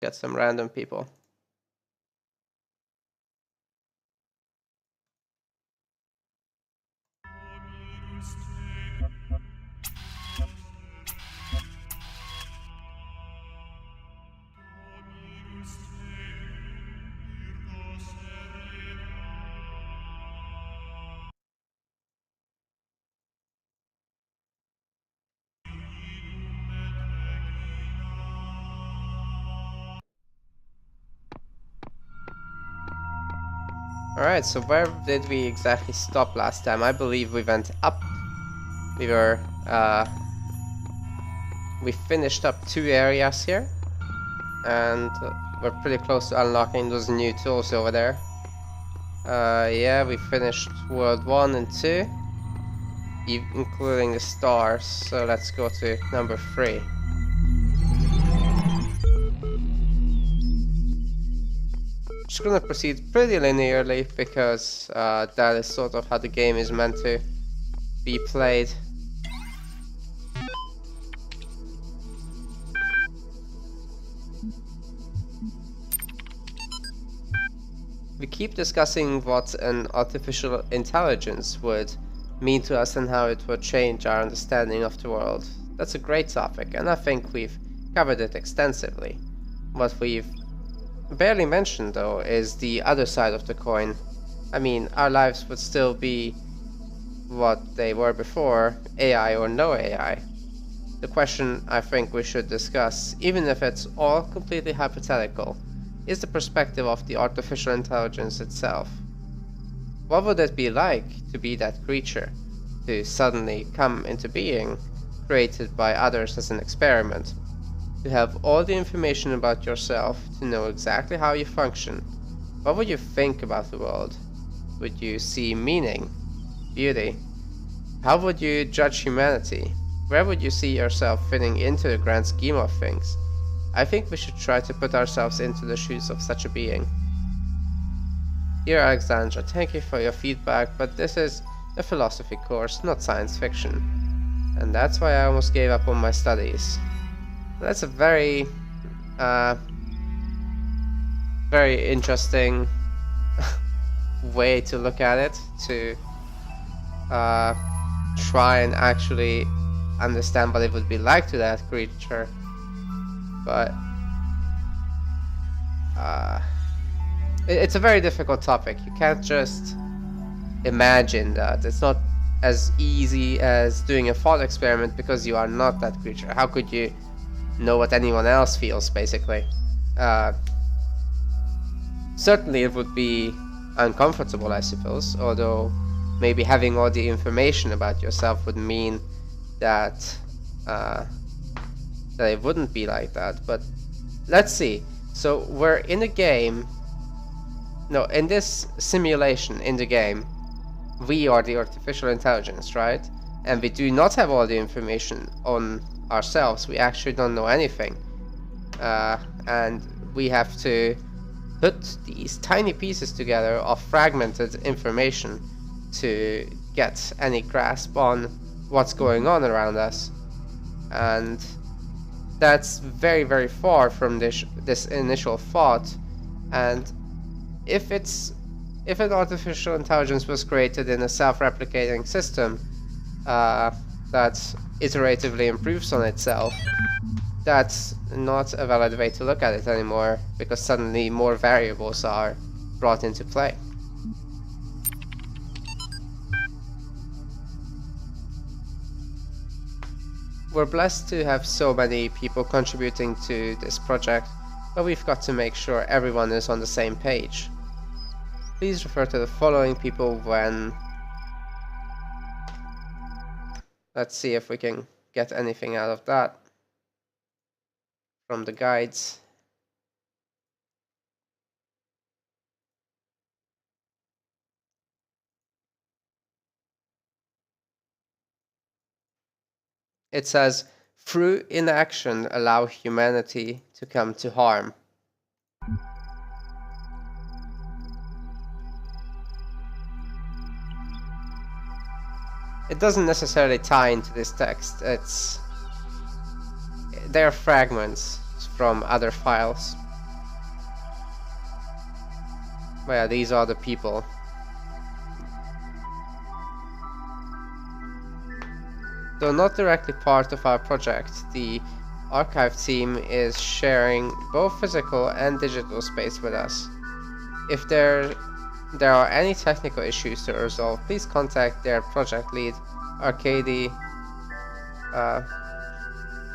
Get some random people. Alright, so where did we exactly stop last time? I believe we went up. We were, we finished up 2 areas here. And we're pretty close to unlocking those new tools over there. Yeah, we finished World 1 and 2. Including the stars, so let's go to number 3. Just gonna proceed pretty linearly because that is sort of how the game is meant to be played. We keep discussing what an artificial intelligence would mean to us and how it would change our understanding of the world. That's a great topic, and I think we've covered it extensively. What we've barely mentioned, though, is the other side of the coin. I mean, our lives would still be what they were before, AI or no AI. The question I think we should discuss, even if it's all completely hypothetical, is the perspective of the artificial intelligence itself. What would it be like to be that creature, to suddenly come into being, created by others as an experiment? To have all the information about yourself, to know exactly how you function. What would you think about the world? Would you see meaning, beauty? How would you judge humanity? Where would you see yourself fitting into the grand scheme of things? I think we should try to put ourselves into the shoes of such a being. Dear Alexandra, thank you for your feedback, but this is a philosophy course, not science fiction. And that's why I almost gave up on my studies. That's a very interesting way to look at it, to try and actually understand what it would be like to that creature. But it's a very difficult topic. You can't just imagine that. It's not as easy as doing a thought experiment because you are not that creature. How could you know what anyone else feels, basically? Certainly it would be uncomfortable, I suppose, although maybe having all the information about yourself would mean that that it wouldn't be like that. But let's see. So we're in a game. No, in this simulation in the game, we are the artificial intelligence, right? And we do not have all the information on ourselves. We actually don't know anything. And we have to put these tiny pieces together of fragmented information to get any grasp on what's going on around us. And that's very, very far from this initial thought. And if an artificial intelligence was created in a self-replicating system that iteratively improves on itself, that's not a valid way to look at it anymore, because suddenly more variables are brought into play. We're blessed to have so many people contributing to this project, but we've got to make sure everyone is on the same page. Please refer to the following people when... Let's see if we can get anything out of that from the guides. It says, through inaction allow humanity to come to harm. It doesn't necessarily tie into this text. They're fragments from other files. But yeah, these are the people. Though not directly part of our project, the archive team is sharing both physical and digital space with us. If there are any technical issues to resolve, please contact their project lead, Arkady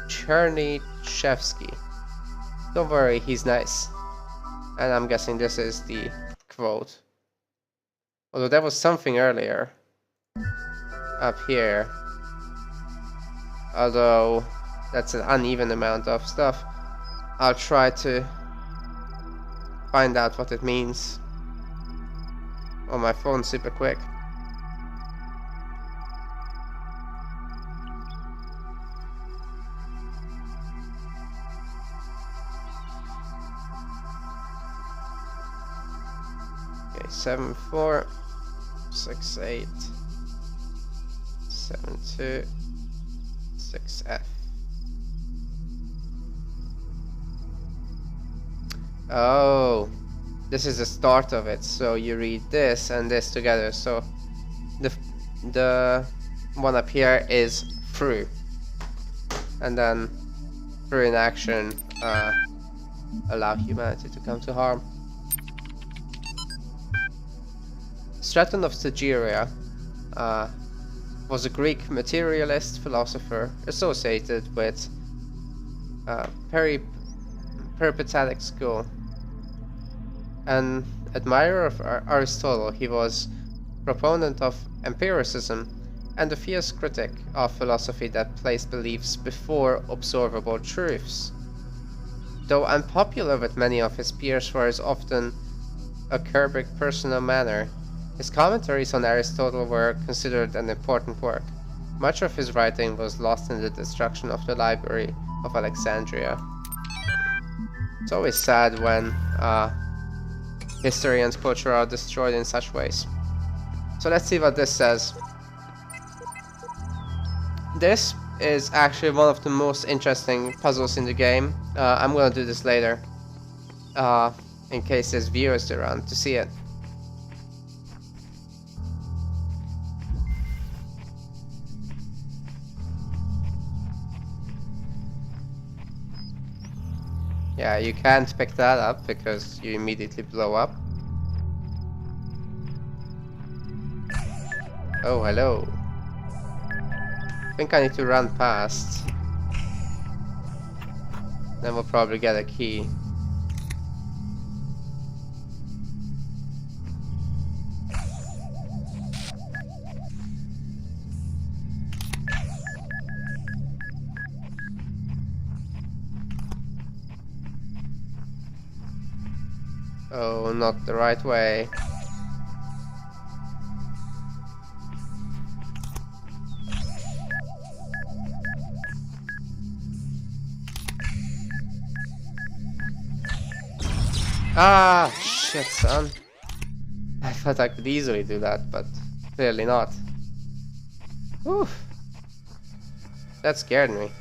Chernyshevsky. Don't worry, he's nice. And I'm guessing this is the quote. Although there was something earlier up here. Although that's an uneven amount of stuff. I'll try to find out what it means on my phone super quick. Okay, 7468 726F. Oh, this is the start of it. So you read this and this together. So the one up here is through, and then through in action, allow humanity to come to harm. Straton of Stagiria was a Greek materialist philosopher associated with Peripatetic school. An admirer of Aristotle, he was proponent of empiricism and a fierce critic of philosophy that placed beliefs before observable truths. Though unpopular with many of his peers for his often acerbic personal manner, his commentaries on Aristotle were considered an important work. Much of his writing was lost in the destruction of the Library of Alexandria. It's always sad when history and culture are destroyed in such ways. So let's see what this says. This is actually one of the most interesting puzzles in the game. I'm gonna do this later, in case there's viewers around to see it. Yeah, you can't pick that up because you immediately blow up. Oh, hello. I think I need to run past. Then we'll probably get a key. Oh, not the right way. Ah, shit, son. I thought I could easily do that, but clearly not. Oof. That scared me.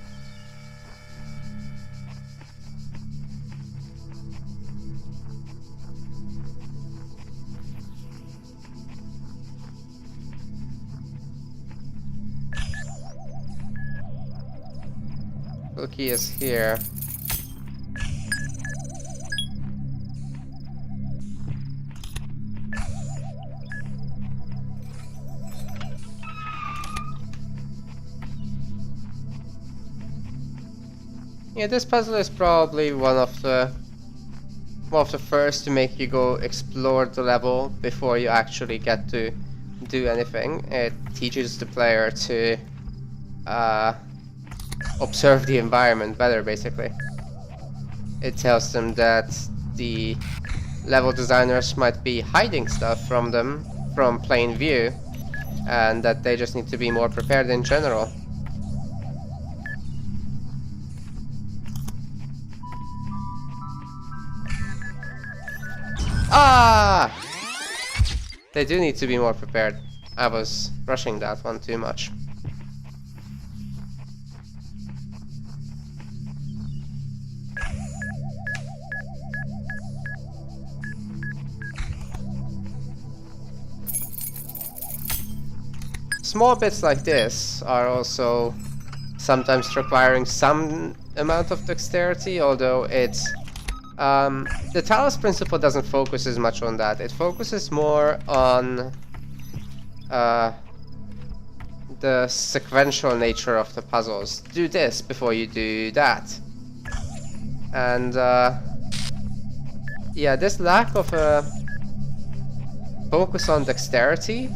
Cookie is here. Yeah, this puzzle is probably one of the first to make you go explore the level before you actually get to do anything. It teaches the player to observe the environment better, basically. It tells them that the level designers might be hiding stuff from them from plain view, and that they just need to be more prepared in general. Ah! They do need to be more prepared. I was rushing that one too much. small bits like this are also sometimes requiring some amount of dexterity, although it's... the Talos Principle doesn't focus as much on that. It focuses more on the sequential nature of the puzzles. Do this before you do that. And yeah, this lack of a focus on dexterity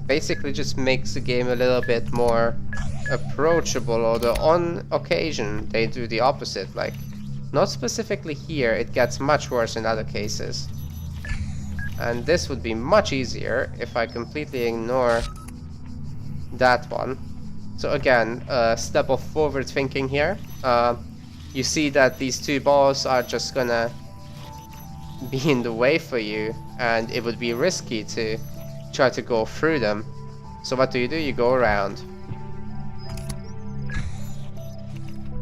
basically just makes the game a little bit more approachable, although on occasion they do the opposite. Like, not specifically here, it gets much worse in other cases. And this would be much easier if I completely ignore that one. So again, a step of forward thinking here. You see that these two balls are just gonna be in the way for you, and it would be risky to try to go through them. So what do? You go around.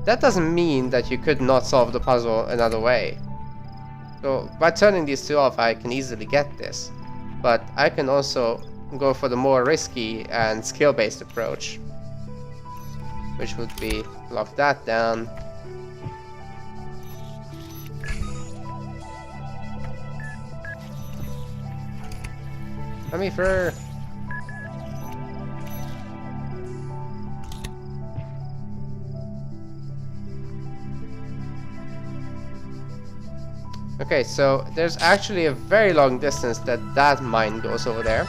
That doesn't mean that you could not solve the puzzle another way. So by turning these two off, I can easily get this. But I can also go for the more risky and skill-based approach, which would be lock that down. Let me through. Okay, so there's actually a very long distance that mine goes over there,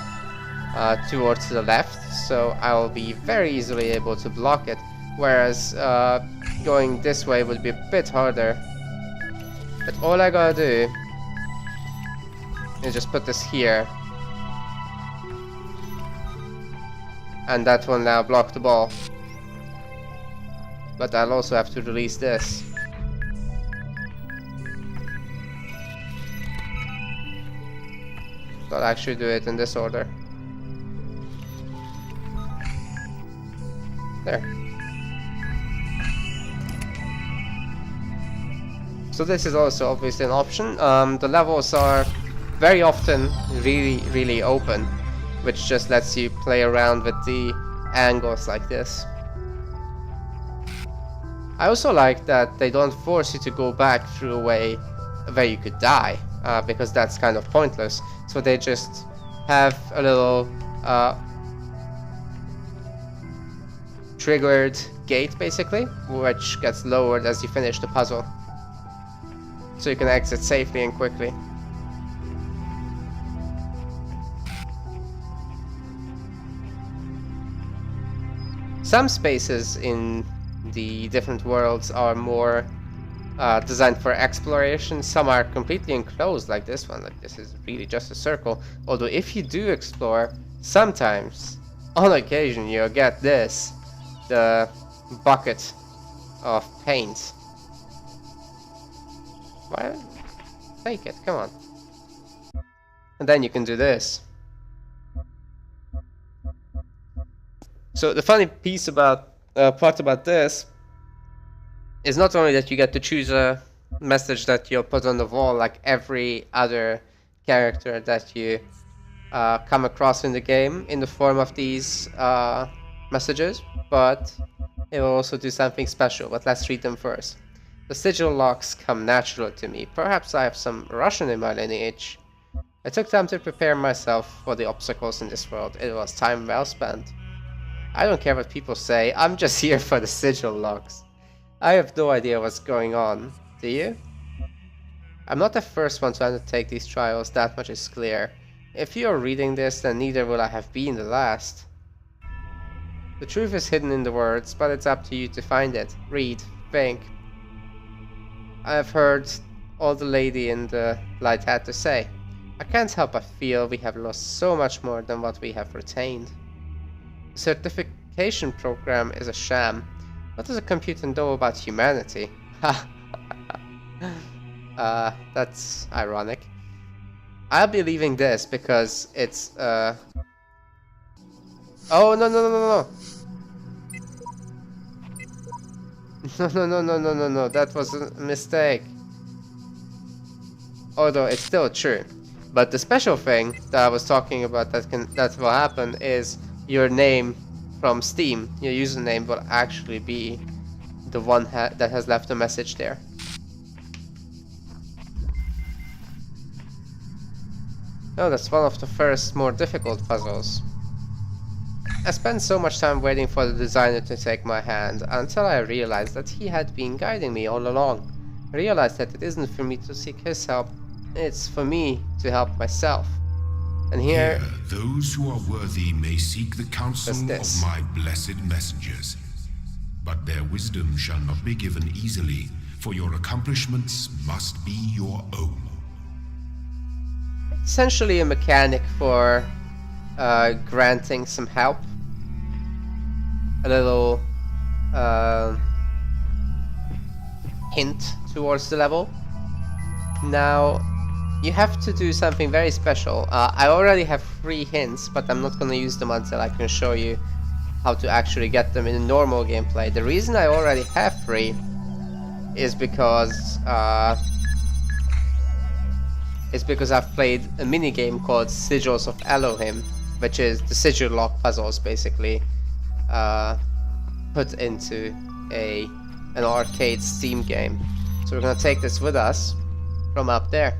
towards the left, so I'll be very easily able to block it, whereas going this way would be a bit harder. But all I gotta do is just put this here, and that will now block the ball. But I'll also have to release this. I'll actually do it in this order. There. So this is also obviously an option. The levels are very often really open, which just lets you play around with the angles like this. I also like that they don't force you to go back through a way where you could die, because that's kind of pointless. So they just have a little triggered gate, basically, which gets lowered as you finish the puzzle. So you can exit safely and quickly. Some spaces in the different worlds are more designed for exploration. Some are completely enclosed, like this one. Like, this is really just a circle. Although if you do explore, sometimes, on occasion, you'll get this, the bucket of paint. Why? Take it, come on. And then you can do this. So the funny piece about part about this is not only that you get to choose a message that you'll put on the wall like every other character that you come across in the game in the form of these messages, but it will also do something special. But let's read them first. The sigil locks come natural to me. Perhaps I have some Russian in my lineage. I took time to prepare myself for the obstacles in this world. It was time well spent. I don't care what people say, I'm just here for the sigil locks. I have no idea what's going on, do you? I'm not the first one to undertake these trials, that much is clear. If you're reading this, then neither will I have been the last. The truth is hidden in the words, but it's up to you to find it. Read, think. I have heard all the lady in the light had to say. I can't help but feel we have lost so much more than what we have retained. The certification program is a sham. What does a computer know about humanity? That's ironic. I'll be leaving this because it's oh no. No, that was a mistake. Although it's still true. But the special thing that I was talking about that will happen is your name from Steam, your username will actually be the one that has left a message there. Oh, that's one of the first more difficult puzzles. I spent so much time waiting for the designer to take my hand until I realized that he had been guiding me all along. I realized that it isn't for me to seek his help, it's for me to help myself. And here, those who are worthy may seek the counsel of my blessed messengers, but their wisdom shall not be given easily, for your accomplishments must be your own. Essentially a mechanic for granting some help. A little hint towards the level. Now, you have to do something very special. I already have 3 hints, but I'm not going to use them until I can show you how to actually get them in a normal gameplay. The reason I already have 3 is because I've played a minigame called Sigils of Elohim, which is the sigil lock puzzles basically put into an arcade Steam game. So we're gonna take this with us from up there.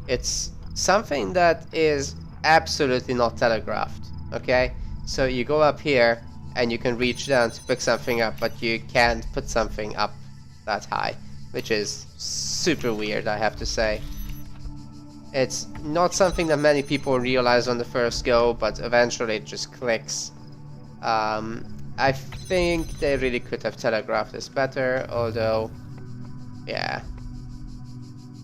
It's something that is absolutely not telegraphed, okay? So you go up here and you can reach down to pick something up, but you can't put something up that high, which is super weird, I have to say. It's not something that many people realize on the first go, but eventually it just clicks. I think they really could have telegraphed this better, although, yeah.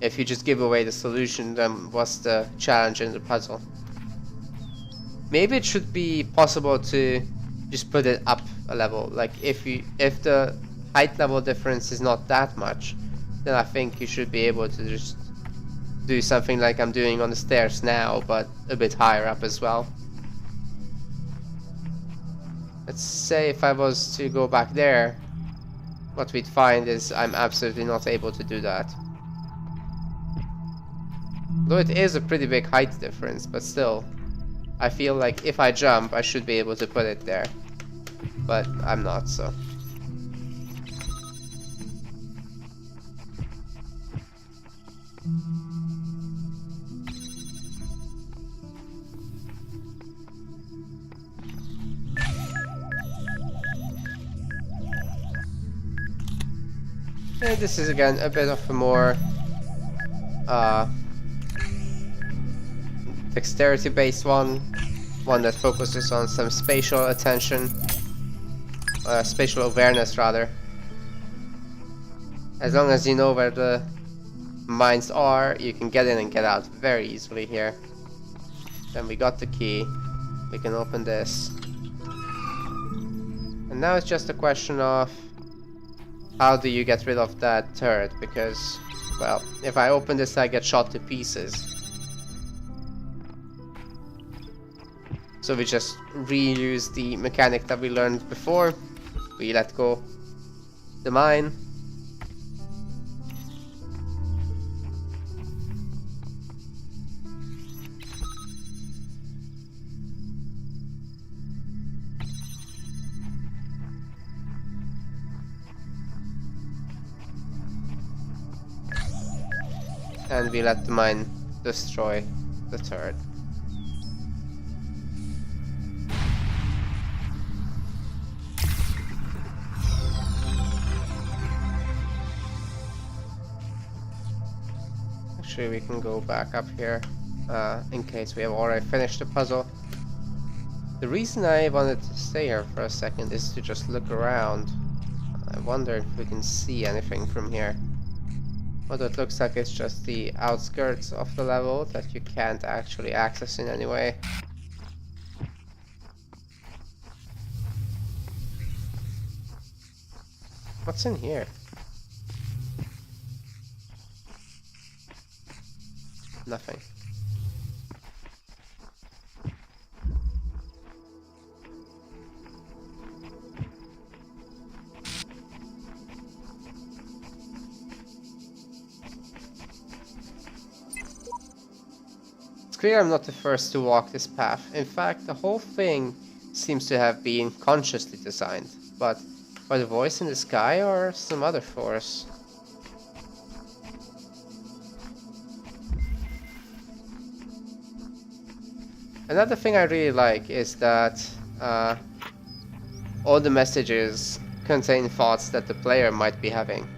If you just give away the solution, then what's the challenge in the puzzle? Maybe it should be possible to just put it up a level. Like if the height level difference is not that much, then I think you should be able to just do something like I'm doing on the stairs now, but a bit higher up as well. Let's say if I was to go back there, what we'd find is I'm absolutely not able to do that. Though it is a pretty big height difference, but still, I feel like if I jump, I should be able to put it there. But I'm not, so. And this is again a bit of a more dexterity based one that focuses on some spatial attention, spatial awareness rather. As long as you know where the mines are, you can get in and get out very easily here. Then we got the key, we can open this. And now it's just a question of how do you get rid of that turret, because, well, if I open this I get shot to pieces. So we just reuse the mechanic that we learned before. We let go the mine. And we let the mine destroy the turret. Actually, we can go back up here in case we have already finished the puzzle. The reason I wanted to stay here for a second is to just look around. I wonder if we can see anything from here. Although it looks like it's just the outskirts of the level that you can't actually access in any way. What's in here? Nothing. It's clear I'm not the first to walk this path. In fact, the whole thing seems to have been consciously designed, but by the voice in the sky or some other force? Another thing I really like is that all the messages contain thoughts that the player might be having.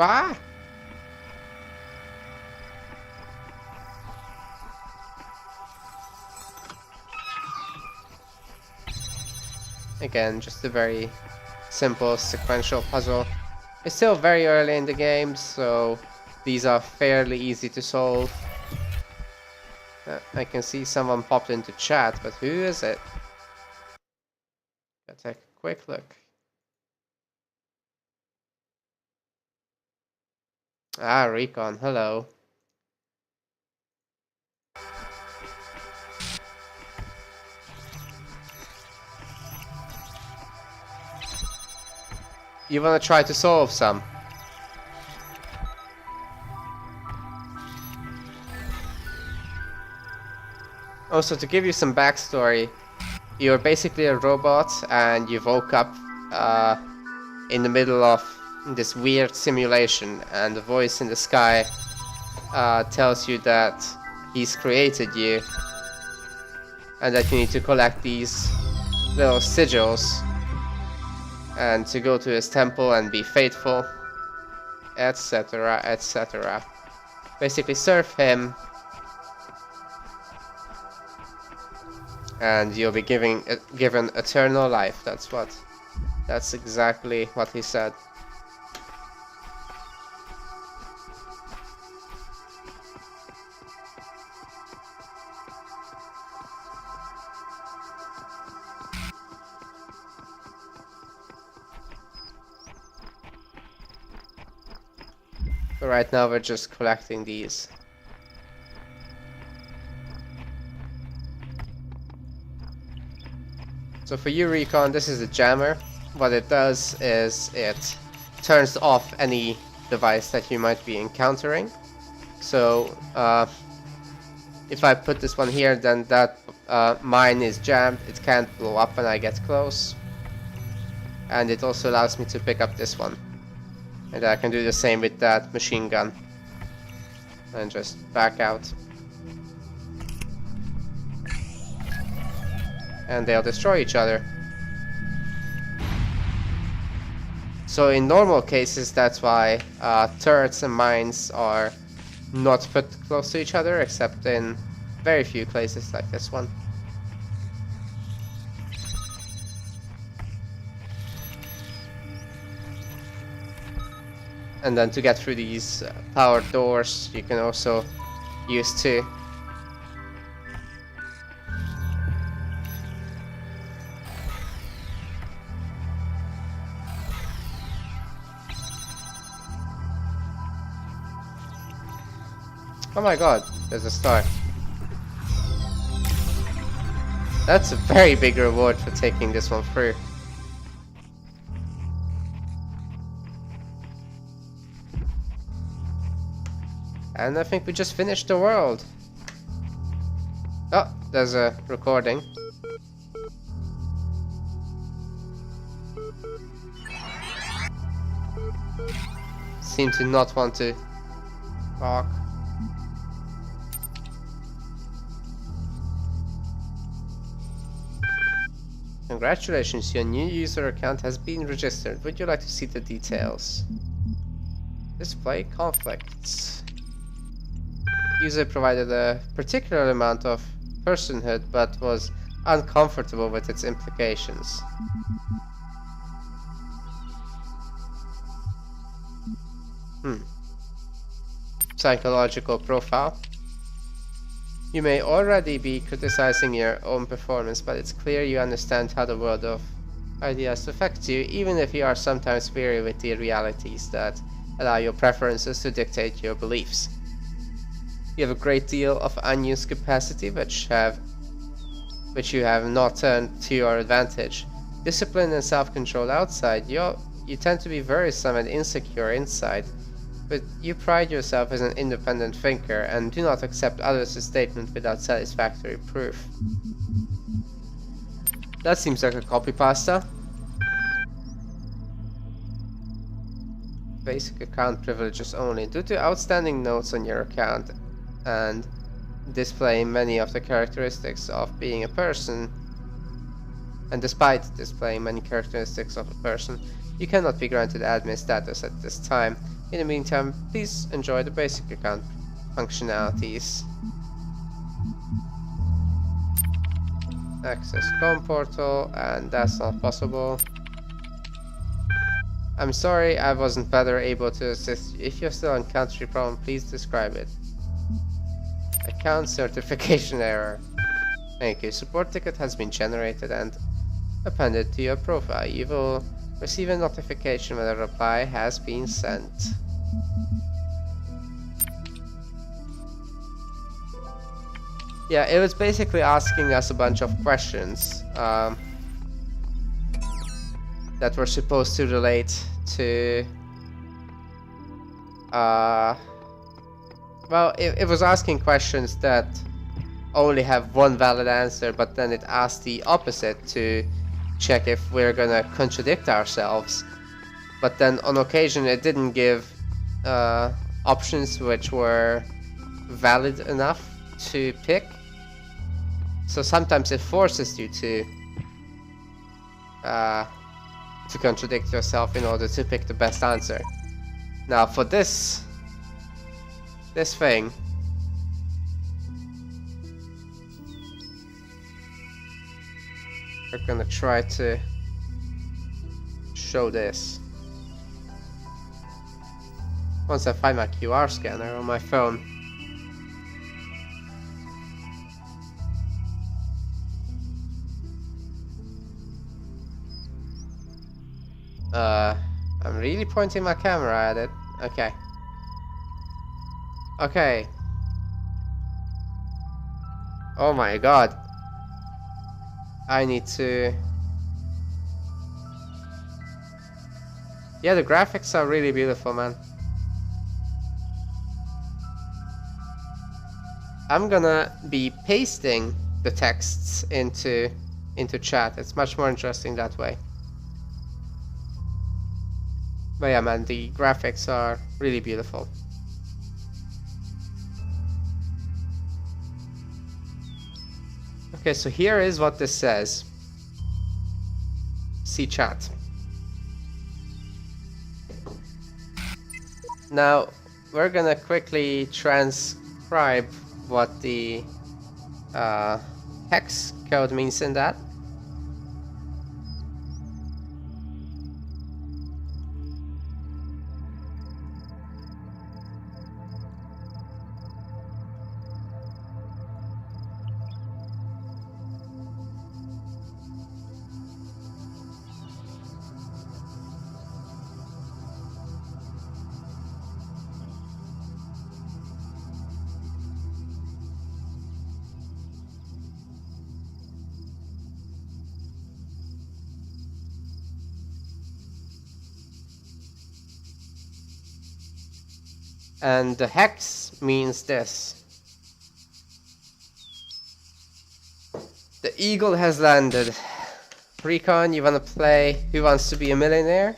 Ah! Again, just a very simple sequential puzzle. It's still very early in the game, so these are fairly easy to solve. I can see someone popped into chat, but who is it? Let's take a quick look. Ah, Recon, hello. You wanna try to solve some? Also, to give you some backstory, you're basically a robot and you woke up in the middle of this weird simulation, and the voice in the sky tells you that he's created you and that you need to collect these little sigils and to go to his temple and be faithful, etc, etc. Basically serve him and you'll be given eternal life. That's exactly what he said. But right now we're just collecting these. So for you, Recon, this is a jammer. What it does is it turns off any device that you might be encountering. So if I put this one here, then that mine is jammed. It can't blow up when I get close. And it also allows me to pick up this one. And I can do the same with that machine gun. And just back out. And they'll destroy each other. So in normal cases, that's why turrets and mines are not put close to each other, except in very few places like this one. And then to get through these powered doors, you can also use two. Oh my god, there's a star. That's a very big reward for taking this one through. And I think we just finished the world. Oh, there's a recording. Seem to not want to talk. Congratulations, your new user account has been registered. Would you like to see the details? Display conflicts. User provided a particular amount of personhood, but was uncomfortable with its implications. Psychological profile. You may already be criticizing your own performance, but it's clear you understand how the world of ideas affects you, even if you are sometimes weary with the realities that Allow your preferences to dictate your beliefs. You have a great deal of unused capacity which you have not turned to your advantage. Discipline and self-control outside, you tend to be worrisome and insecure inside, but you pride yourself as an independent thinker and do not accept others' statement without satisfactory proof. That seems like a copy pasta. Basic account privileges only. Due to outstanding notes on your account and displaying many of the characteristics of being a person, and despite displaying many characteristics of a person, you cannot be granted admin status at this time. In the meantime, please enjoy the basic account functionalities. Access com portal, and that's not possible. I'm sorry I wasn't better able to assist you. If you're still encountering a problem, please describe it. Account certification error. Thank you. Support ticket has been generated and appended to your profile. You will receive a notification when a reply has been sent. Yeah, it was basically asking us a bunch of questions that were supposed to relate to well, it was asking questions that only have one valid answer, but then it asked the opposite to check if we're gonna contradict ourselves. But then on occasion it didn't give options which were valid enough to pick. So sometimes it forces you to contradict yourself in order to pick the best answer. Now for this thing, we're gonna try to show this. Once I find my QR scanner on my phone. I'm really pointing my camera at it. Okay. Okay. Oh my god. I need to... Yeah, the graphics are really beautiful, man. I'm gonna be pasting the texts into chat. It's much more interesting that way. But yeah, man, the graphics are really beautiful. Okay, so here is what this says. See chat. Now, we're gonna quickly transcribe what the hex code means in that. And the hex means this. The eagle has landed. Recon, you wanna play Who Wants to Be a Millionaire?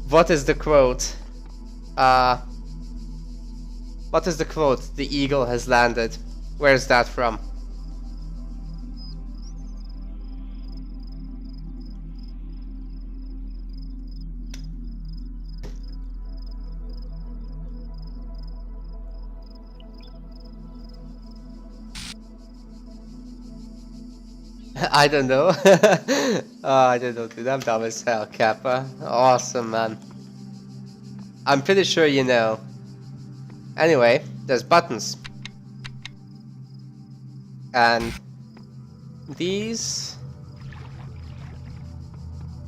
What is the quote? What is the quote? The eagle has landed. Where's that from? I don't know. I don't know, dude. I'm dumb as hell, Kappa. Awesome, man. I'm pretty sure you know. Anyway, there's buttons. And these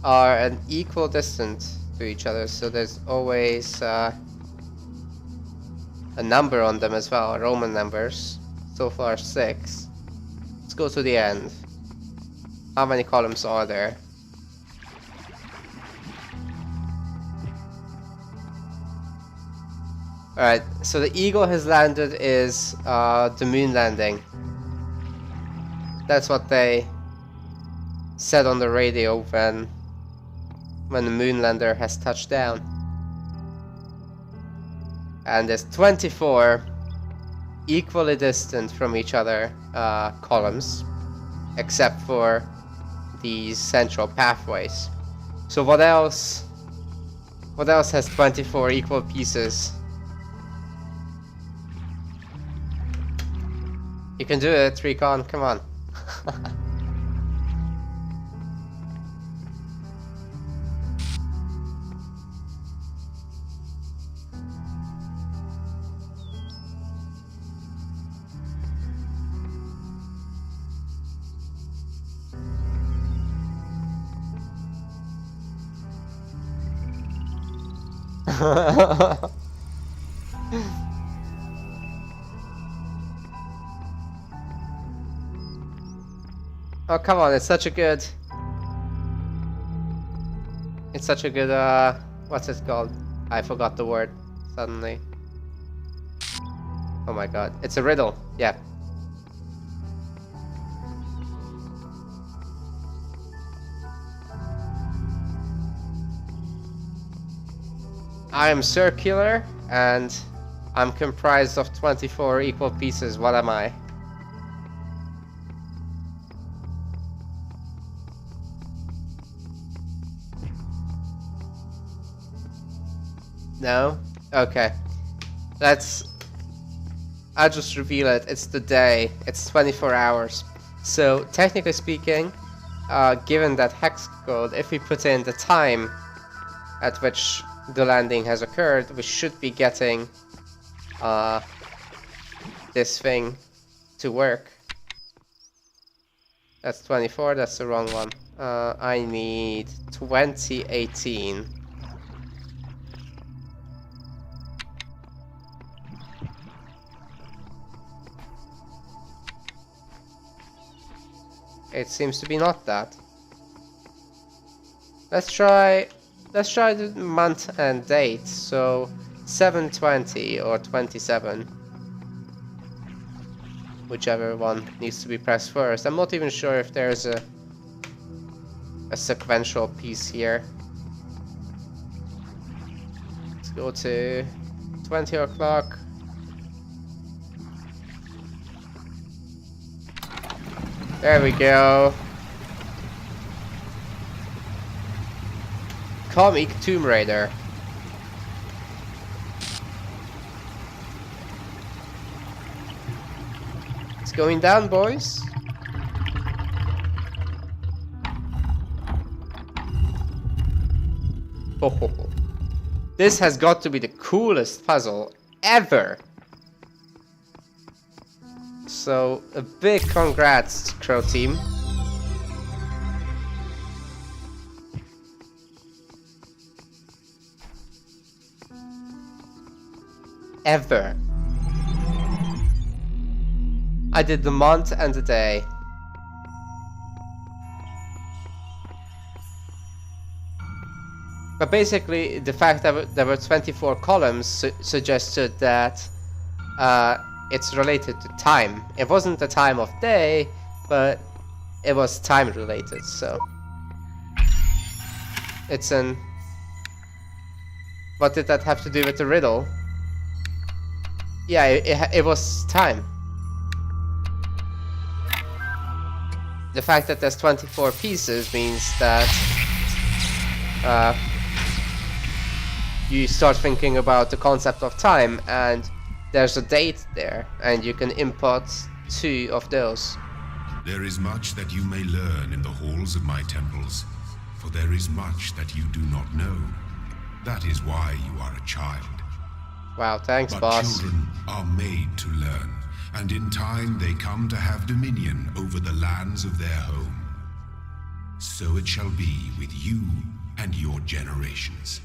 are an equal distance to each other, so there's always a number on them as well, Roman numbers. So far 6. Let's go to the end. How many columns are there? Alright, so the Eagle has landed is the moon landing. That's what they said on the radio when the moonlander has touched down. And there's 24 equally distant from each other columns, except for these central pathways. So what else has 24 equal pieces? You can do it, Recon, come on. Oh, come on, it's such a good, what's it called? I forgot the word suddenly. Oh my god, it's a riddle, yeah. I am circular and I'm comprised of 24 equal pieces. What am I? No? Okay. I'll just reveal it. It's the day. It's 24 hours. So, technically speaking, given that hex code, if we put in the time at which the landing has occurred, we should be getting this thing to work. That's 24, that's the wrong one. I need 2018. It seems to be not that. Let's try the month and date. So 7/20 or 27. Whichever one needs to be pressed first. I'm not even sure if there's a sequential piece here. Let's go to 20 o'clock. There we go. Comic Tomb Raider. It's going down, boys. Oh. This has got to be the coolest puzzle ever. So, a big congrats, Crow Team. Ever. I did the month and the day. But basically, the fact that there were 24 columns suggested that it's related to time. It wasn't the time of day, but it was time related, so. It's an... What did that have to do with the riddle? Yeah, it was time. The fact that there's 24 pieces means that you start thinking about the concept of time, and there's a date there, and you can input 2 of those. There is much that you may learn in the halls of my temples, for there is much that you do not know. That is why you are a child. Wow, thanks, but boss. Children are made to learn, and in time they come to have dominion over the lands of their home. so it shall be with you and your generations.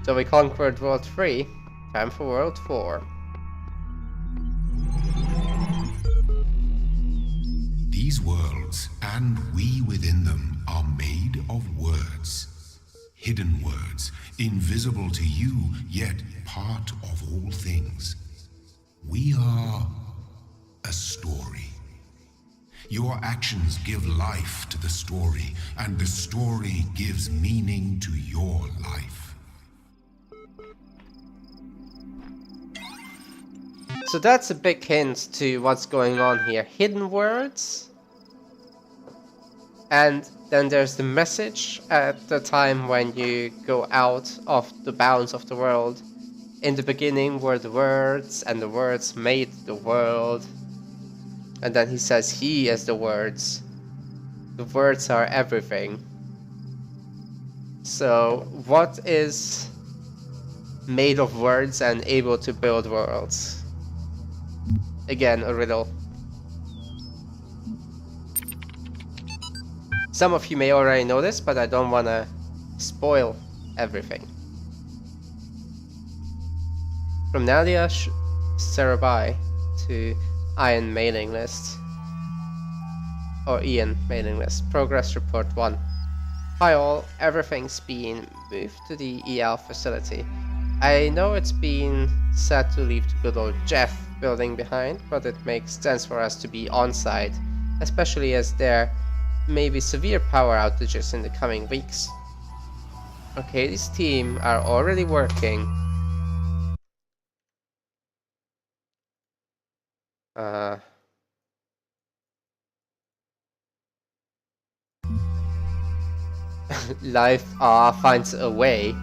So we conquered World 3, time for World 4. These worlds, and we within them, are made of words. Hidden words, invisible to you, yet part of all things. We are a story. Your actions give life to the story, and the story gives meaning to your life. So that's a big hint to what's going on here. Hidden words. And then there's the message at the time when you go out of the bounds of the world. In the beginning were the words, and the words made the world. And then he says he is the words. The words are everything. So what is made of words and able to build worlds? Again, a riddle. Some of you may already know this, but I don't want to spoil everything. From Nadia Sarabai to Ian mailing list. Or Ian mailing list. Progress report 1. Hi all, everything's been moved to the EL facility. I know it's been set to leave the good old Jeff building behind, but it makes sense for us to be on site, especially as there may be severe power outages in the coming weeks. Okay, this team are already working. Life finds a way.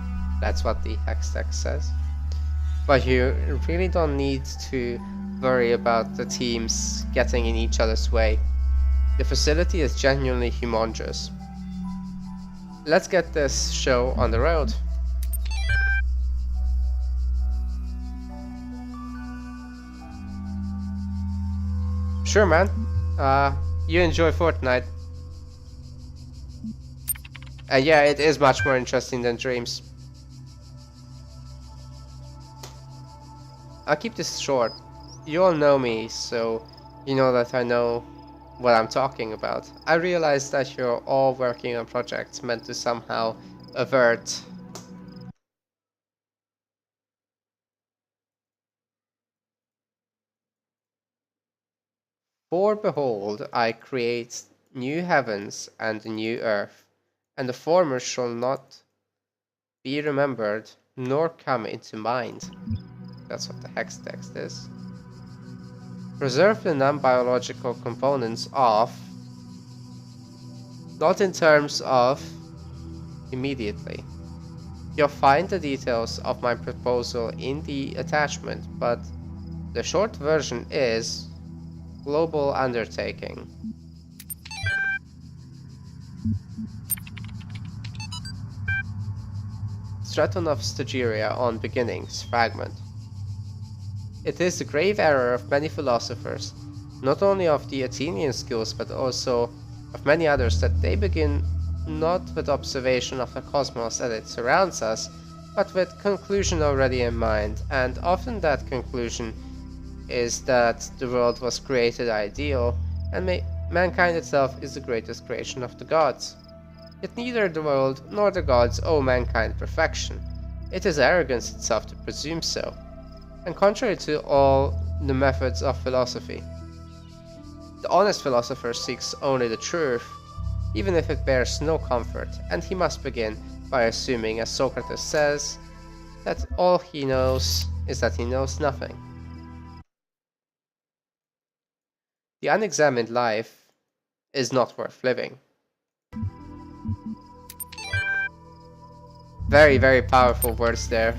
That's what the hex text says. But you really don't need to worry about the teams getting in each other's way. The facility is genuinely humongous. Let's get this show on the road. Sure, man. You enjoy Fortnite. And yeah, it is much more interesting than Dreams. I'll keep this short. You all know me, so you know that I know what I'm talking about. I realize that you're all working on projects meant to somehow avert For behold, I create new heavens and a new earth, and the former shall not be remembered, nor come into mind. That's what the hex text is. Preserve the non-biological components of, not in terms of immediately. You'll find the details of my proposal in the attachment, but the short version is global undertaking. Straton of Stagiria on beginnings, fragment. It is the grave error of many philosophers, not only of the Athenian schools but also of many others, that they begin not with observation of the cosmos as it surrounds us, but with conclusion already in mind, and often that conclusion is that the world was created ideal, and mankind itself is the greatest creation of the gods. Yet neither the world nor the gods owe mankind perfection. It is arrogance itself to presume so, and contrary to all the methods of philosophy. The honest philosopher seeks only the truth, even if it bears no comfort, and he must begin by assuming, as Socrates says, that all he knows is that he knows nothing. The unexamined life is not worth living. Very, very powerful words there.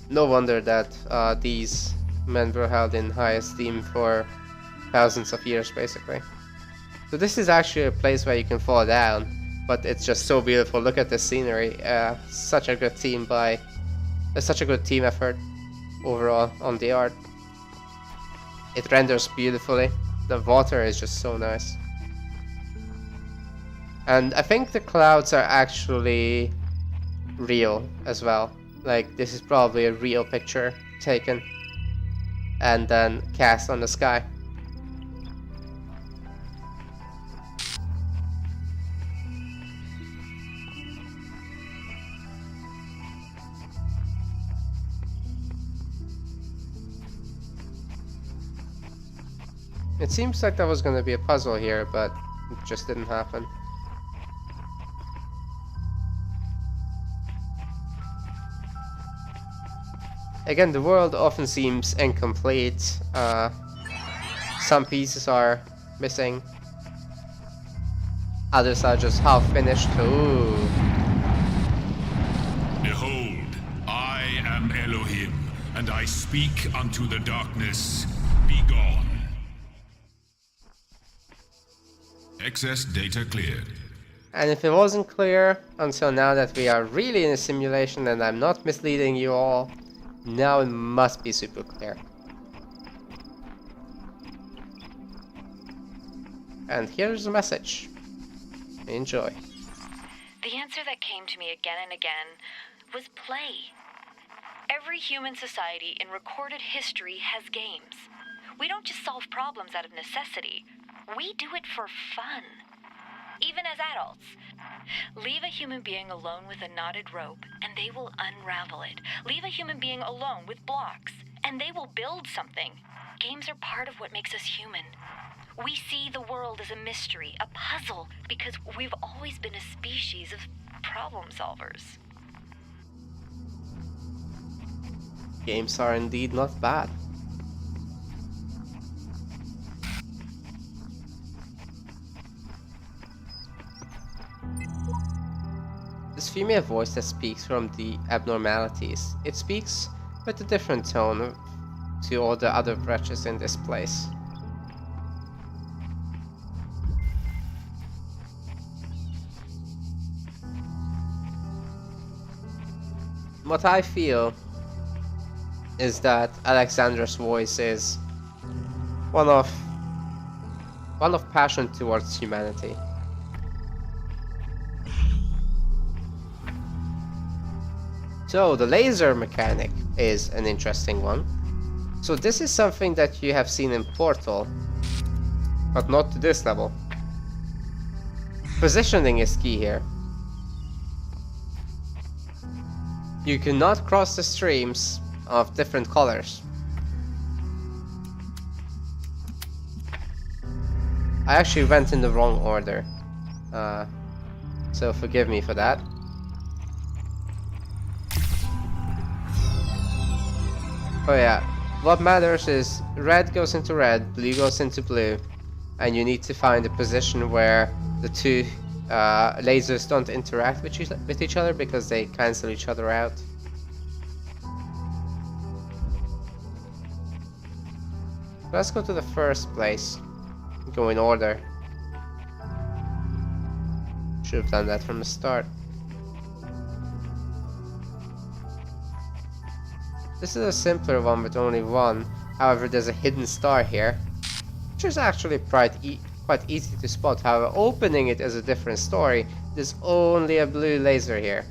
No wonder that these men were held in high esteem for thousands of years, basically. So this is actually a place where you can fall down, but it's just so beautiful. Look at the scenery. Such a good team effort overall on the art. It renders beautifully. The water is just so nice. And I think the clouds are actually real as well. Like, this is probably a real picture taken and then cast on the sky. It seems like there was going to be a puzzle here, but it just didn't happen. Again, the world often seems incomplete. Some pieces are missing. Others are just half finished. Ooh. Behold, I am Elohim, and I speak unto the darkness. Be gone. Excess data cleared. And if it wasn't clear until now that we are really in a simulation and I'm not misleading you all, now it must be super clear. And here's a message. Enjoy. The answer that came to me again and again was play. Every human society in recorded history has games. We don't just solve problems out of necessity. We do it for fun. Even as adults. Leave a human being alone with a knotted rope, and they will unravel it. Leave a human being alone with blocks, and they will build something. Games are part of what makes us human. We see the world as a mystery, a puzzle, because we've always been a species of problem solvers. Games are indeed not bad. This female voice that speaks from the abnormalities, it speaks with a different tone to all the other wretches in this place. What I feel is that Alexandra's voice is one of passion towards humanity. So the laser mechanic is an interesting one. So this is something that you have seen in Portal, but not to this level. Positioning is key here. You cannot cross the streams of different colors. I actually went in the wrong order, so forgive me for that. Oh yeah, what matters is red goes into red, blue goes into blue, and you need to find a position where the two lasers don't interact with each other because they cancel each other out. Let's go to the first place. Go in order. Should have done that from the start. This is a simpler one with only one. However, there's a hidden star here, which is actually quite easy to spot. However, opening it is a different story. There's only a blue laser here.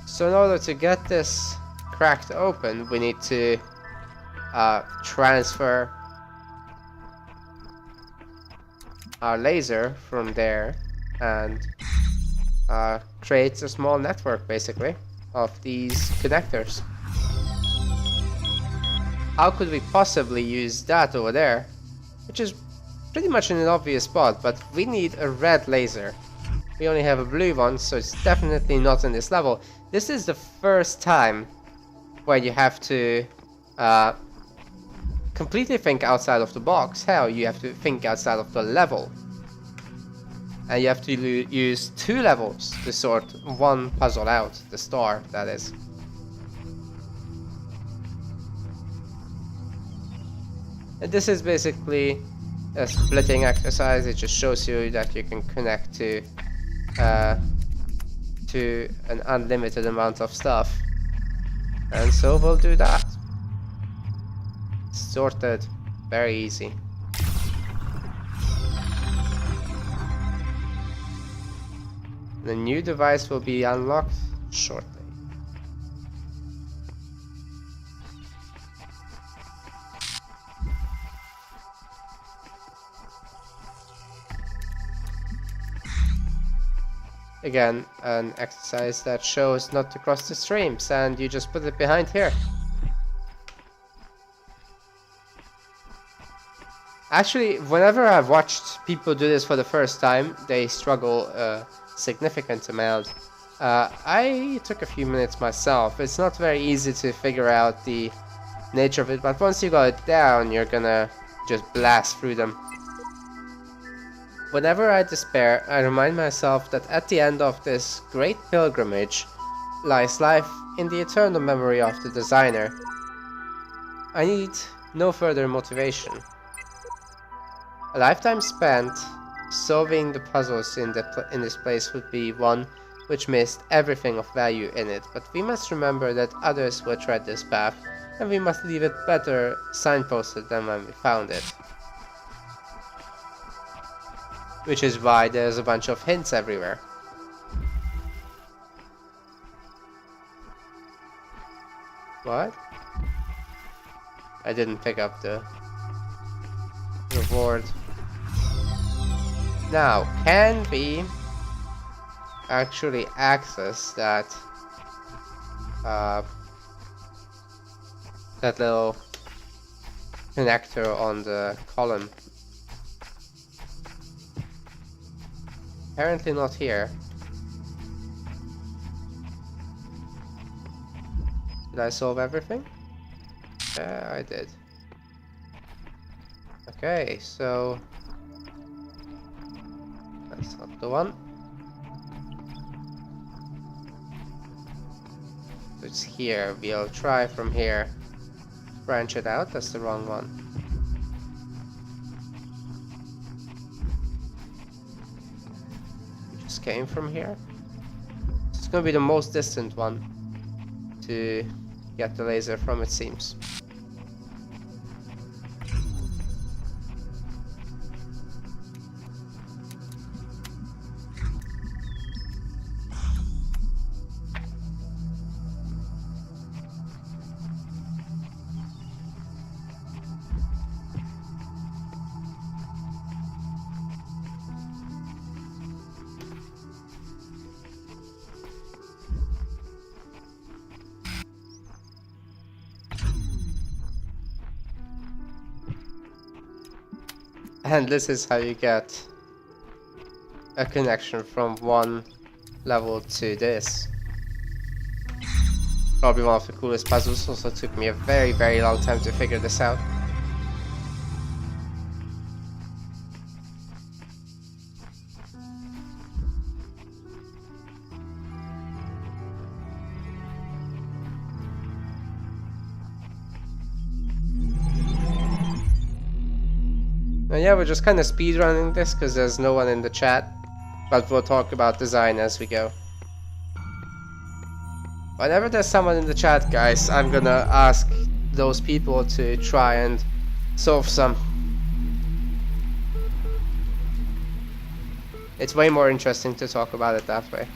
So in order to get this cracked open, we need to transfer our laser from there and create a small network basically of these connectors. How could we possibly use that over there, which is pretty much in an obvious spot, but we need a red laser. We only have a blue one, so it's definitely not in this level. This is the first time where you have to completely think outside of the box. Hell, you have to think outside of the level. And you have to use 2 levels to sort one puzzle out, the star, that is. And this is basically a splitting exercise. It just shows you that you can connect to to an unlimited amount of stuff. And so we'll do that. Sorted. Very easy. The new device will be unlocked shortly. Again, an exercise that shows not to cross the streams, and you just put it behind here. Actually, whenever I've watched people do this for the first time, they struggle a significant amount. I took a few minutes myself. It's not very easy to figure out the nature of it, but once you got it down, you're gonna just blast through them. Whenever I despair, I remind myself that at the end of this great pilgrimage lies life in the eternal memory of the designer. I need no further motivation. A lifetime spent solving the puzzles in this place would be one which missed everything of value in it, but we must remember that others will tread this path, and we must leave it better signposted than when we found it. Which is why there's a bunch of hints everywhere. What? I didn't pick up the reward. Now, can we actually access that that little connector on the column? Apparently not here. Did I solve everything? Yeah, I did. Okay, so that's not the one. It's here. We'll try from here. Branch it out. That's the wrong one. We just came from here. It's gonna be the most distant one to get the laser from, it seems. And this is how you get a connection from one level to this. Probably one of the coolest puzzles. Also took me a very, very long time to figure this out. And yeah, we're just kind of speedrunning this because there's no one in the chat, but we'll talk about design as we go. Whenever there's someone in the chat, guys, I'm gonna ask those people to try and solve some. It's way more interesting to talk about it that way.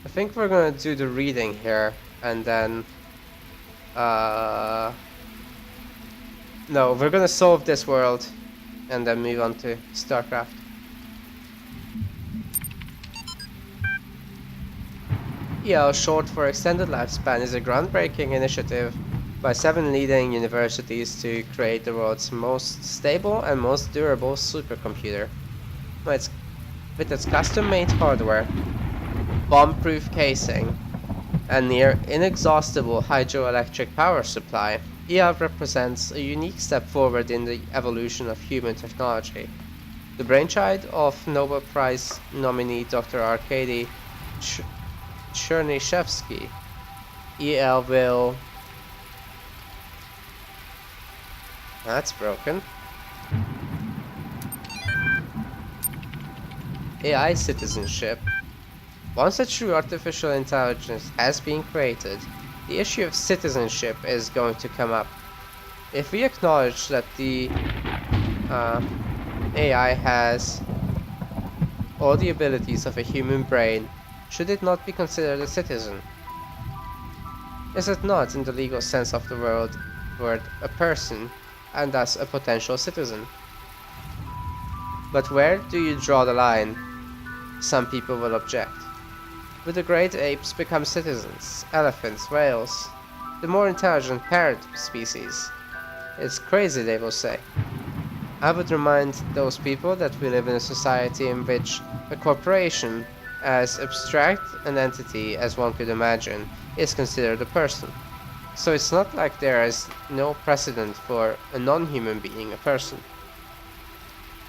I think we're gonna do the reading here, and then no, we're gonna solve this world and then move on to StarCraft. EL, short for Extended Lifespan, is a groundbreaking initiative by 7 leading universities to create the world's most stable and most durable supercomputer. With its custom-made hardware, bomb-proof casing, and near inexhaustible hydroelectric power supply, EL represents a unique step forward in the evolution of human technology. The brainchild of Nobel Prize nominee Dr. Arkady Chernyshevsky, EL will That's broken. AI citizenship. Once a true artificial intelligence has been created, the issue of citizenship is going to come up. If we acknowledge that the AI has all the abilities of a human brain, should it not be considered a citizen? Is it not, in the legal sense of the word, a person, and thus a potential citizen? But where do you draw the line? Some people will object. Would the great apes become citizens? Elephants, whales? The more intelligent parrot species? It's crazy, they will say. I would remind those people that we live in a society in which a corporation, as abstract an entity as one could imagine, is considered a person. So it's not like there is no precedent for a non-human being a person.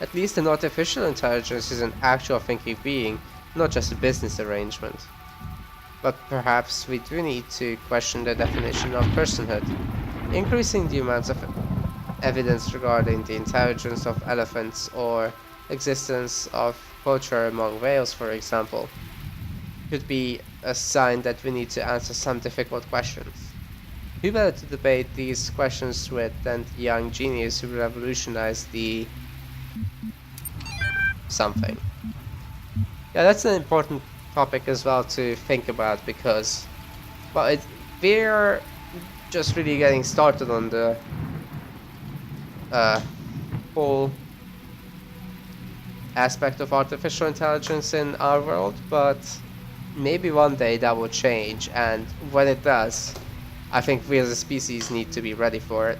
At least an artificial intelligence is an actual thinking being, not just a business arrangement. But perhaps we do need to question the definition of personhood. Increasing the amounts of evidence regarding the intelligence of elephants or existence of culture among whales, for example, could be a sign that we need to answer some difficult questions. Who better to debate these questions with than the young genius who revolutionized the something? Yeah, that's an important topic as well to think about because, well, we're just really getting started on the whole aspect of artificial intelligence in our world, but maybe one day that will change, and when it does, I think we as a species need to be ready for it.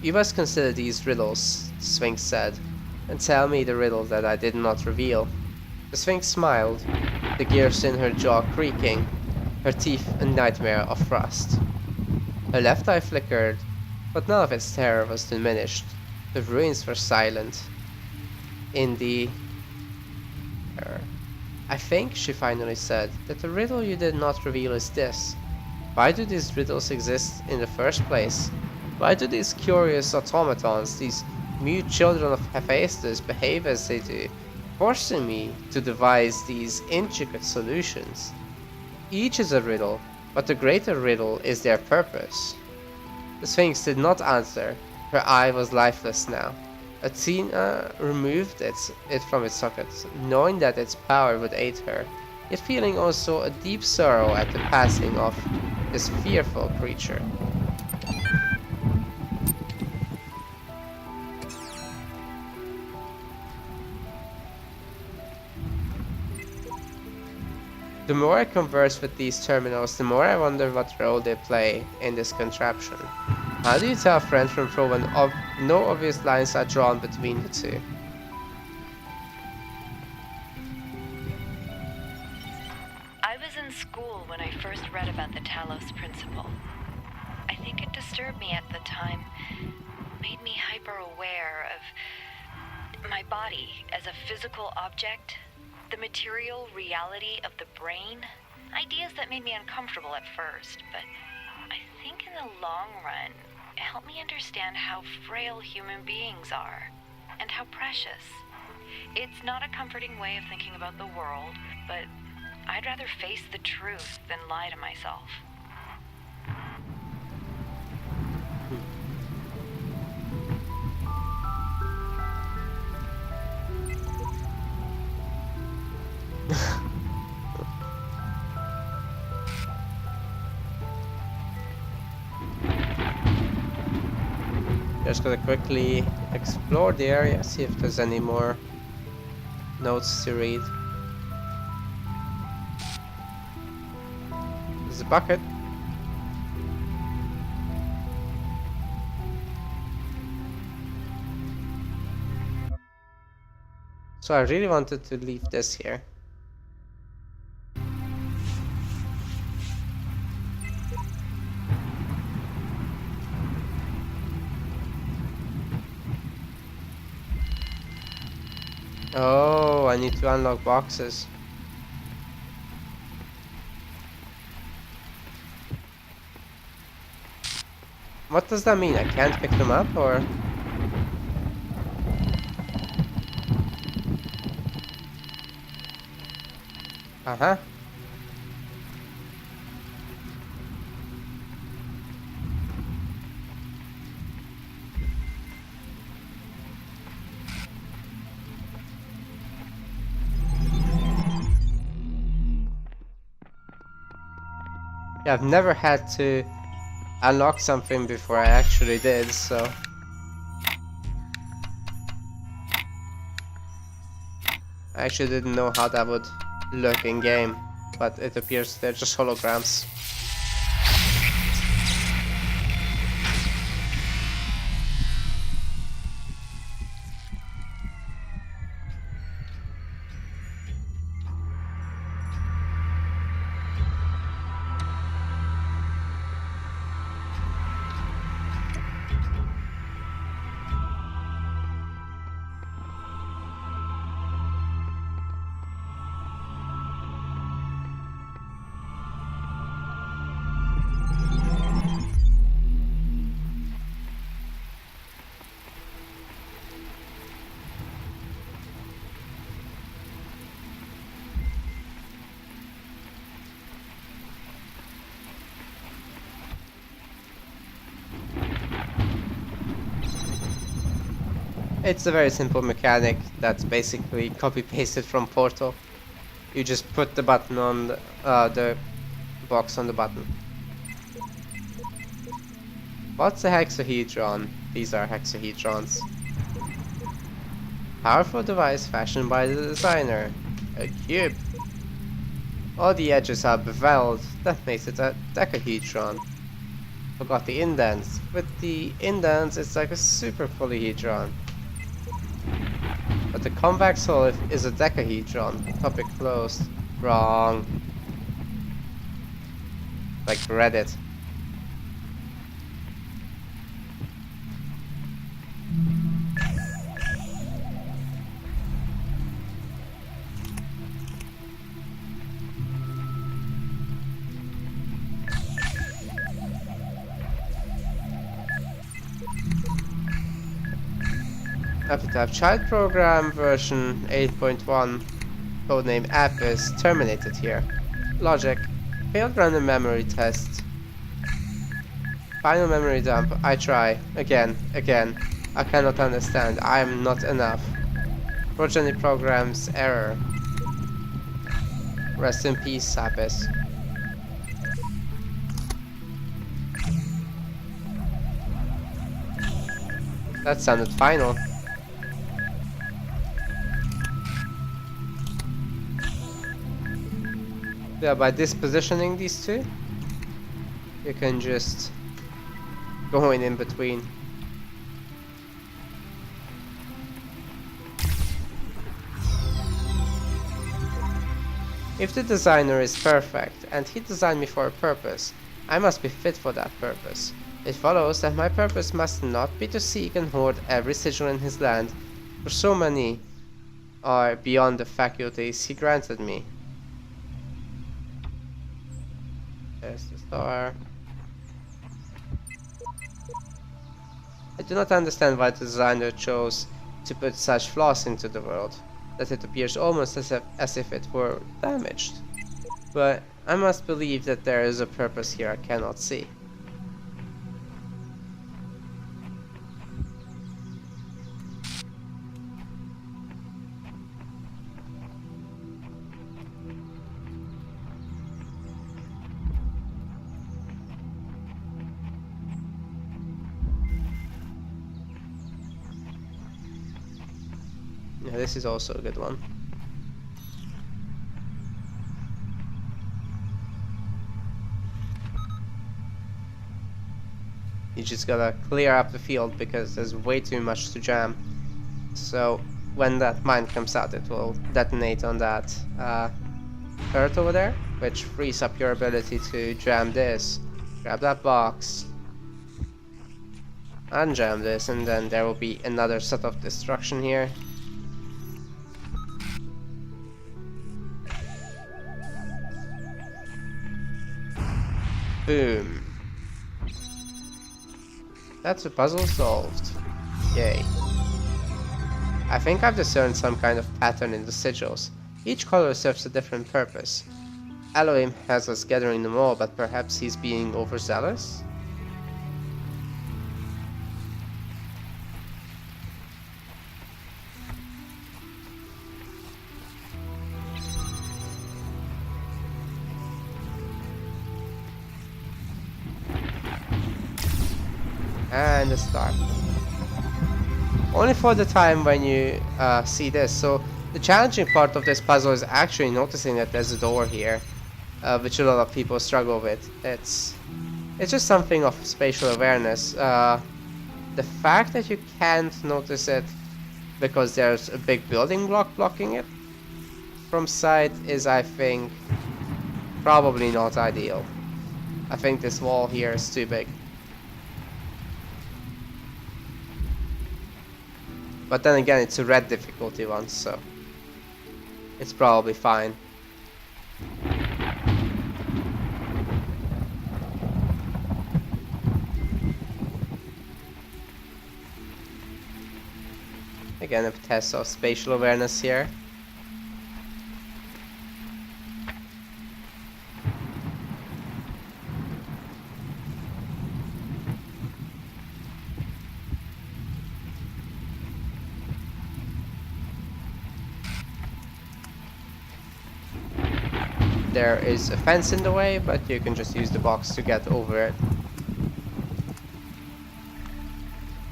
You must consider these riddles, the Sphinx said, and tell me the riddle that I did not reveal. The Sphinx smiled, the gears in her jaw creaking, her teeth a nightmare of frost. Her left eye flickered, but none of its terror was diminished. The ruins were silent. In the... I think, she finally said, that the riddle you did not reveal is this. Why do these riddles exist in the first place? Why do these curious automatons, these mute children of Hephaestus, behave as they do, forcing me to devise these intricate solutions? Each is a riddle, but the greater riddle is their purpose. The Sphinx did not answer. Her eye was lifeless now. Athena removed it from its socket, knowing that its power would aid her, yet feeling also a deep sorrow at the passing of this fearful creature. The more I converse with these terminals, the more I wonder what role they play in this contraption. How do you tell friend from foe when no obvious lines are drawn between the two? I was in school when I first read about the Talos Principle. I think it disturbed me at the time, made me hyper-aware of my body as a physical object, the material reality of the brain, ideas that made me uncomfortable at first, but I think in the long run, it helped me understand how frail human beings are, and how precious. It's not a comforting way of thinking about the world, but I'd rather face the truth than lie to myself. Just gonna quickly explore the area, see if there's any more notes to read. There's a bucket. So I really wanted to leave this here. Oh, I need to unlock boxes. What does that mean? I can't pick them up, or? Uh-huh. Yeah, I've never had to unlock something before I actually did, so... I actually didn't know how that would look in game, but it appears they're just holograms. It's a very simple mechanic that's basically copy-pasted from Portal. You just put the button on the box on the button. What's a hexahedron? These are hexahedrons. Powerful device fashioned by the designer. A cube. All the edges are beveled. That makes it a decahedron. Forgot the indents. With the indents, it's like a super polyhedron. But the convex hull is a decahedron. Topic closed. Wrong. Like Reddit. Ep2 child program version 8.1, codename app, is terminated here. Logic. Failed random memory test. Final memory dump. I try. Again. I cannot understand. I am not enough. Progeny programs error. Rest in peace, Sapis. That sounded final. Yeah, by dispositioning these two, you can just go in between. If the designer is perfect, and he designed me for a purpose, I must be fit for that purpose. It follows that my purpose must not be to seek and hoard every sigil in his land, for so many are beyond the faculties he granted me. There's the star. I do not understand why the designer chose to put such flaws into the world, that it appears almost as if it were damaged. But I must believe that there is a purpose here I cannot see. Yeah, this is also a good one. You just gotta clear up the field because there's way too much to jam. So when that mine comes out, it will detonate on that turret over there, which frees up your ability to jam this, grab that box, unjam this, and then there will be another set of destruction here. Boom. That's a puzzle solved. Yay. I think I've discerned some kind of pattern in the sigils. Each color serves a different purpose. Elohim has us gathering them all, but perhaps he's being overzealous? And a star. Only for the time when you see this. So the challenging part of this puzzle is actually noticing that there's a door here, which a lot of people struggle with. It's just something of spatial awareness. The fact that you can't notice it because there's a big building block blocking it from sight is, I think, probably not ideal. I think this wall here is too big. But then again, it's a red difficulty one, so it's probably fine. Again, a test of spatial awareness here. There is a fence in the way, but you can just use the box to get over it.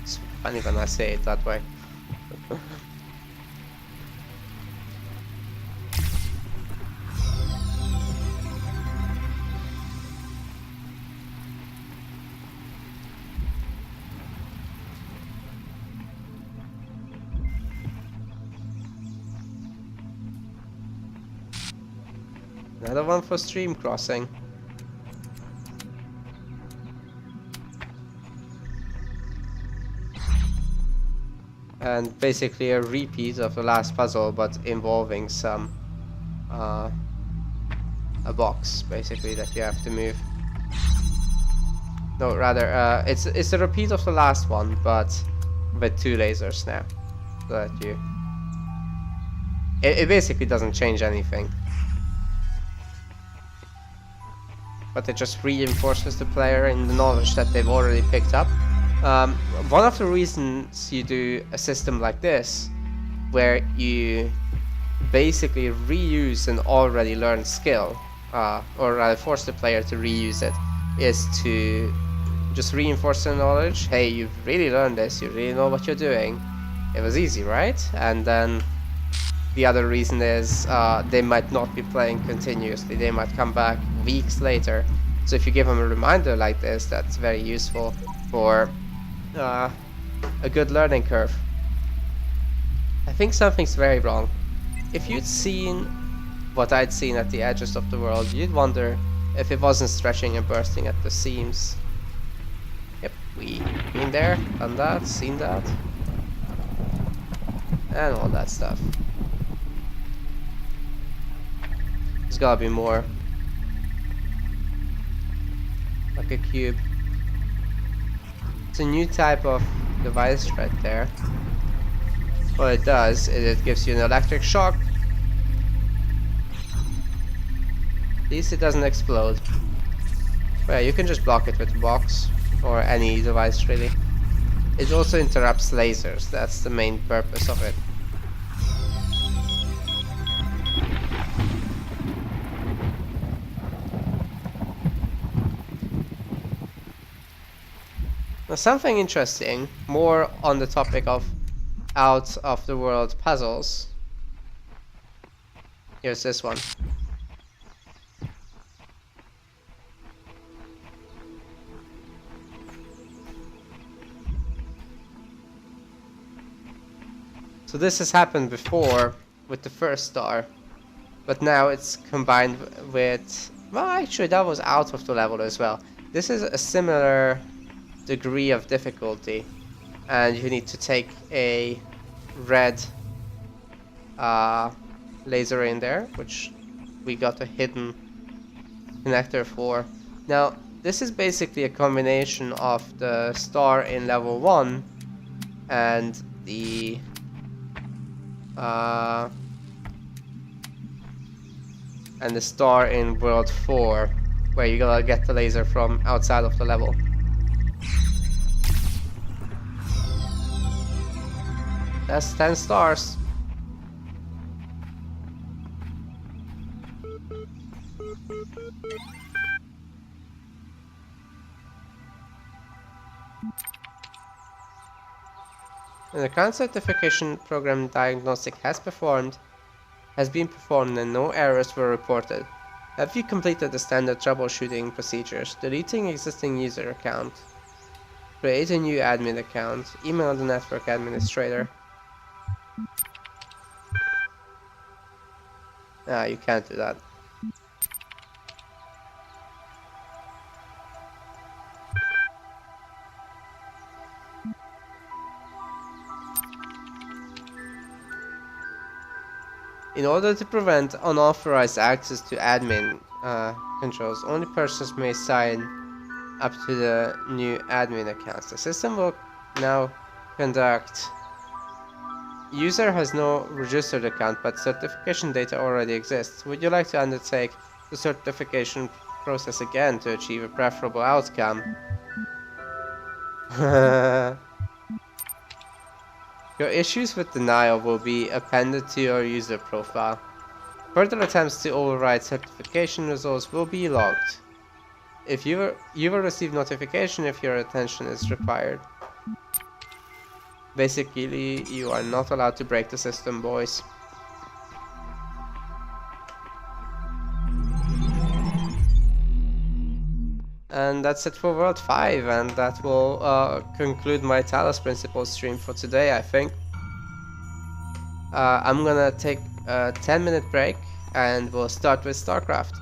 It's funny when I say it that way. Another one for stream crossing. And basically a repeat of the last puzzle, but involving some a box basically that you have to move. No, rather it's a repeat of the last one, but with 2 lasers now, so that you. It basically doesn't change anything. But it just reinforces the player in the knowledge that they've already picked up. One of the reasons you do a system like this, where you basically reuse an already learned skill, or rather force the player to reuse it, is to just reinforce the knowledge. Hey, you've really learned this, you really know what you're doing. It was easy, right? And then the other reason is they might not be playing continuously, they might come back weeks later. So if you give them a reminder like this, that's very useful for a good learning curve. I think something's very wrong. If you'd seen what I'd seen at the edges of the world, you'd wonder if it wasn't stretching and bursting at the seams. Yep, we've been there, done that, seen that, and all that stuff. There's gotta be more. Like a cube. It's a new type of device right there. What it does is it gives you an electric shock. At least it doesn't explode. But yeah, you can just block it with a box or any device really. It also interrupts lasers, that's the main purpose of it. Now something interesting, more on the topic of out of the world puzzles. Here's this one. So this has happened before with the first star, but now it's combined with, well, actually that was out of the level as well. This is a similar degree of difficulty, and you need to take a red laser in there, which we got a hidden connector for. Now this is basically a combination of the star in level 1 and the star in world 4, where you gotta get the laser from outside of the level. That's 10 stars. And the current certification program diagnostic has been performed and no errors were reported. Have you completed the standard troubleshooting procedures? Deleting existing user account. Create a new admin account. Email the network administrator. Ah, you can't do that. In order to prevent unauthorized access to admin controls, only persons may sign up to the new admin accounts. The system will now conduct. User has no registered account, but certification data already exists. Would you like to undertake the certification process again to achieve a preferable outcome? Your issues with denial will be appended to your user profile. Further attempts to override certification results will be logged. If you will receive notification if your attention is required. Basically, you are not allowed to break the system, boys. And that's it for World 5, and that will conclude my Talos Principle stream for today, I think. I'm gonna take a 10-minute break, and we'll start with StarCraft.